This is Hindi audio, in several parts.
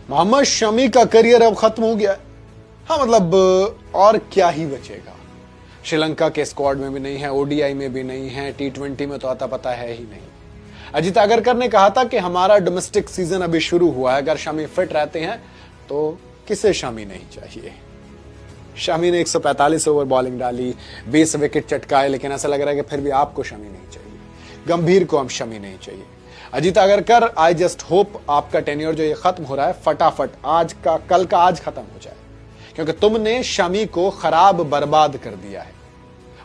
मोहम्मद शमी का करियर अब खत्म हो गया है। हाँ मतलब और क्या ही बचेगा। श्रीलंका के स्क्वाड में भी नहीं है, ओडीआई में भी नहीं है, टी20 में तो आता पता है ही नहीं। अजीत आगरकर ने कहा था कि हमारा डोमेस्टिक सीजन अभी शुरू हुआ है, अगर शमी फिट रहते हैं तो किसे शमी नहीं चाहिए। शमी ने 145 ओवर बॉलिंग डाली, 20 विकेट चटकाए, लेकिन ऐसा लग रहा है कि फिर भी आपको शमी नहीं चाहिए, गंभीर को हम शमी नहीं चाहिए। Ajit Agarkar, I just hope आपका टेन्योर जो ये खत्म हो रहा है फटाफट आज का कल का आज खत्म हो जाए, क्योंकि तुमने शमी को खराब बर्बाद कर दिया है।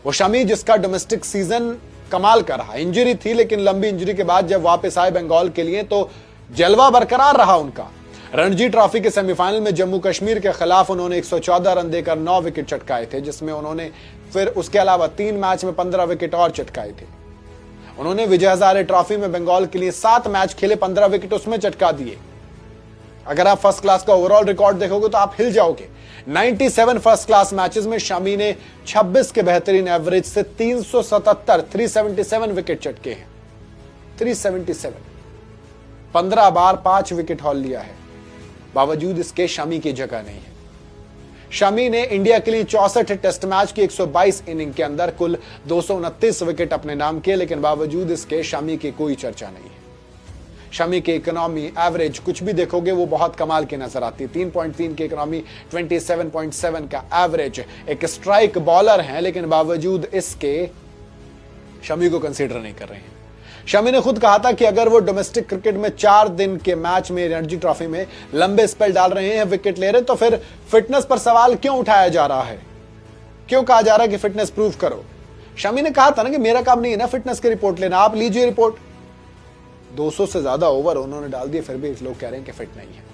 वो शमी जिसका डोमेस्टिक सीजन कमाल का रहा, इंजरी थी लेकिन लंबी इंजरी के बाद जब वापस आए बंगाल के लिए तो जलवा बरकरार रहा उनका। रणजी ट्रॉफी के सेमीफाइनल में जम्मू कश्मीर के खिलाफ उन्होंने 114 रन देकर 9 विकेट चटकाए थे, जिसमें उन्होंने फिर उसके अलावा 3 मैच में 15 विकेट और चटकाए थे। उन्होंने विजय हजारे ट्रॉफी में बंगाल के लिए 7 मैच खेले, 15 विकेट उसमें चटका दिए। अगर आप फर्स्ट क्लास का ओवरऑल रिकॉर्ड देखोगे तो आप हिल जाओगे। 97 फर्स्ट क्लास मैचेस में शमी ने 26 के बेहतरीन एवरेज से 377 विकेट चटके हैं। 377, 15 बार 5 विकेट हॉल लिया है। बावजूद इसके शमी की जगह नहीं है। शमी ने इंडिया के लिए 64 टेस्ट मैच की 122 इनिंग के अंदर कुल 229 विकेट अपने नाम किए, लेकिन बावजूद इसके शमी की कोई चर्चा नहीं है। शमी की इकोनॉमी एवरेज कुछ भी देखोगे वो बहुत कमाल की नजर आती है। 3.3 की इकोनॉमी, 27.7 का एवरेज। एक स्ट्राइक बॉलर हैं, लेकिन बावजूद इसके शमी को कंसीडर नहीं कर रहे हैं। शमी ने खुद कहा था कि अगर वो डोमेस्टिक क्रिकेट में 4 दिन के मैच में रणजी ट्रॉफी में लंबे स्पेल डाल रहे हैं, विकेट ले रहे, तो फिर फिटनेस पर सवाल क्यों उठाया जा रहा है, क्यों कहा जा रहा है कि फिटनेस प्रूव करो। शमी ने कहा था ना कि मेरा काम नहीं है ना फिटनेस की रिपोर्ट लेना, आप लीजिए रिपोर्ट। 200 से ज्यादा ओवर उन्होंने डाल दिए, फिर भी लोग कह रहे हैं कि फिट नहीं है।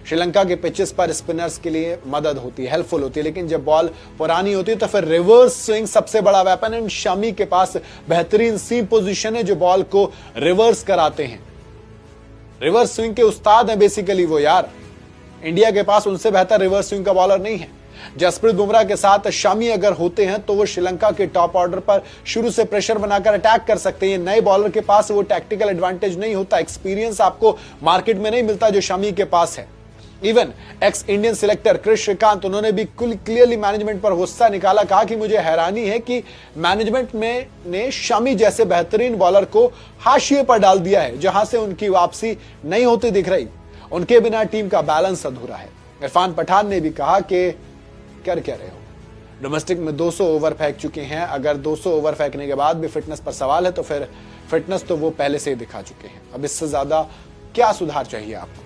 श्रीलंका के पिचेस पर स्पिनर्स के लिए मदद होती है, हेल्पफुल होती है, लेकिन जब बॉल पुरानी होती है तो फिर रिवर्स स्विंग सबसे बड़ा वेपन है। शमी के पास बेहतरीन सीम पोजीशन है जो बॉल को रिवर्स कराते हैं। रिवर्स स्विंग के उस्ताद हैं बेसिकली वो यार। इंडिया के पास उनसे बेहतर रिवर्स स्विंग का बॉलर नहीं है। जसप्रीत बुमराह के साथ शमी अगर होते हैं तो वो श्रीलंका के टॉप ऑर्डर पर शुरू से प्रेशर बनाकर अटैक कर सकते हैं। नए बॉलर के पास वो टैक्टिकल एडवांटेज नहीं होता, एक्सपीरियंस आपको मार्केट में नहीं मिलता जो शमी के पास है। Even ex Indian selector Kris Srikkanth, उन्होंने भी क्लियरली मैनेजमेंट पर गुस्सा निकाला, कहा कि मुझे हैरानी है कि मैनेजमेंट ने शमी जैसे बेहतरीन बॉलर को हाशिए पर डाल दिया है, जहां से उनकी वापसी नहीं होती दिख रही। उनके बिना टीम का बैलेंस अधूरा है। इरफान पठान ने भी कहा कि कर क्या रहे हो, डोमेस्टिक में 200 ओवर फेंक चुके हैं, अगर 200 ओवर फेंकने के बाद भी फिटनेस पर सवाल है तो फिर फिटनेस तो वो पहले से ही दिखा चुके हैं। अब इससे ज्यादा क्या सुधार चाहिए आपको।